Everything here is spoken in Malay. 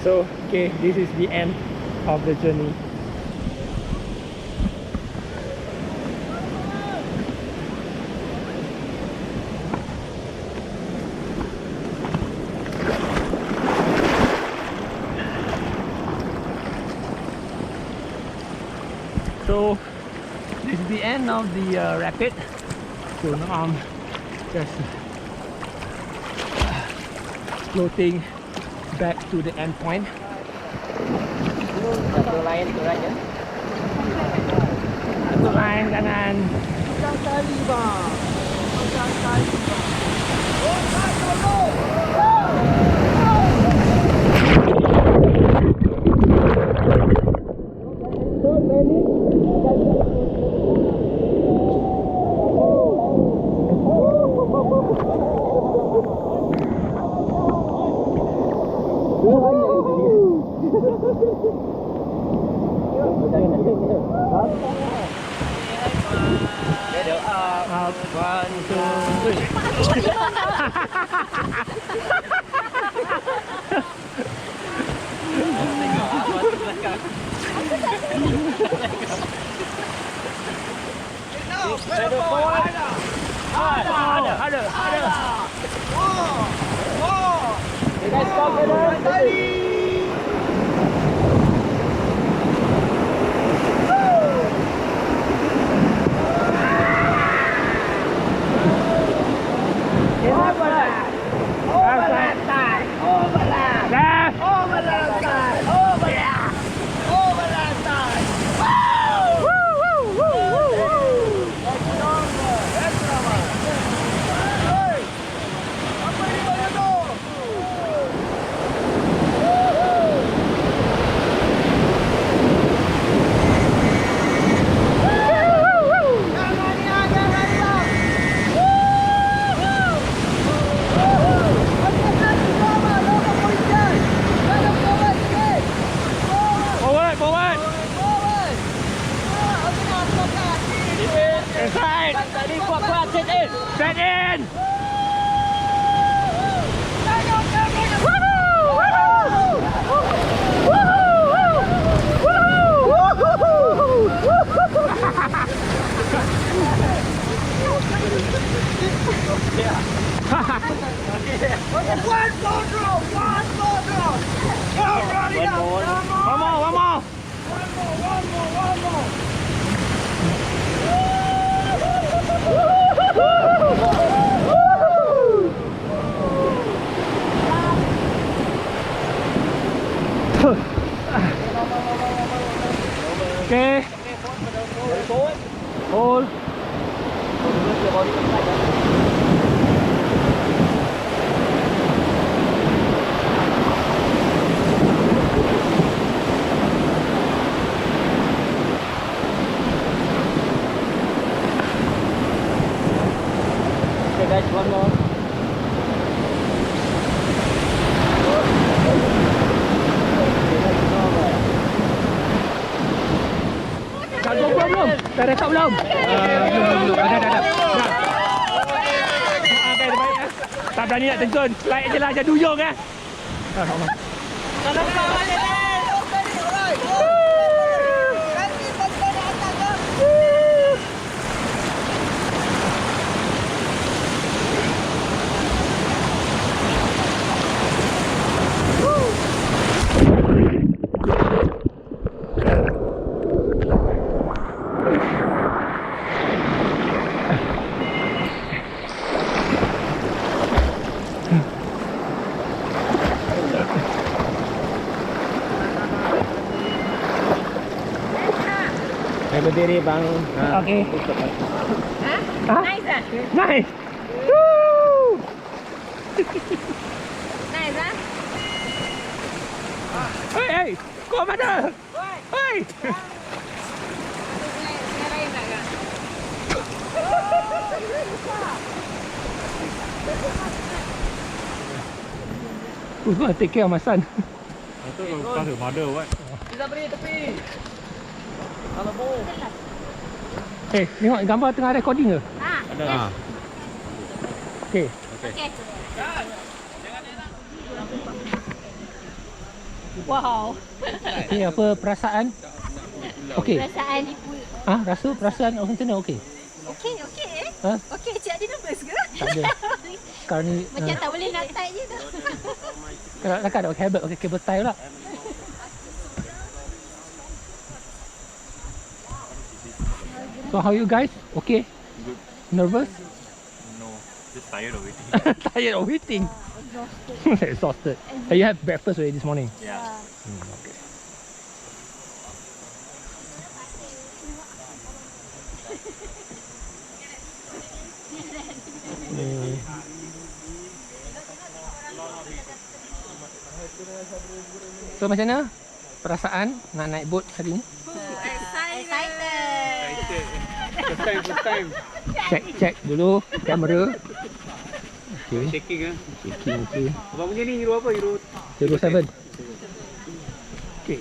So, okay, this is the end of the journey. So, this is the end of the rapid. So now I'm just floating back to the end point. Satu line tu aja. Satu line kanan. Macam kali bang. Macam kali bang. Oh, Up, 1, Okay. Hold. Okay guys, one more. Belum? Dah rekod belum? Belum. Dah. Okay, baik ya. Tak berani nak terjun. Slide je lah, jangan duyung eh. Berdiri bang. Okay. Hah? Nice ah? Nice. Woo! Nice ah? Hey, kau mana? Hey. Ngarain tak kan? Who's gonna take care of my son? Itu pass the mother what? Kita beri tepi. Kalau bu. Eh, tengok gambar tengah recording ke? Ada. Okay. Okay. Wow. Okay, apa perasaan? Okay. Perasaan Rasa perasaan orang sana okey? okey okey. Ha? Okey, cik ada nervous ke? Tak ada. Sekarang ni Macam tak boleh nak tie je tu. kalau nak ada pakai cable tie pula. So how you guys? Okay? Good. Nervous? No, just tired of waiting. Tired of waiting. Exhausted. You have breakfast already this morning? Yeah. Okay. So macam mana perasaan nak naik boat hari ni? Excited. First time. Check dulu kamera. Okay. Shaking ah. Shaking, okay. Abang punya ni hero apa? Hero 07. Okay.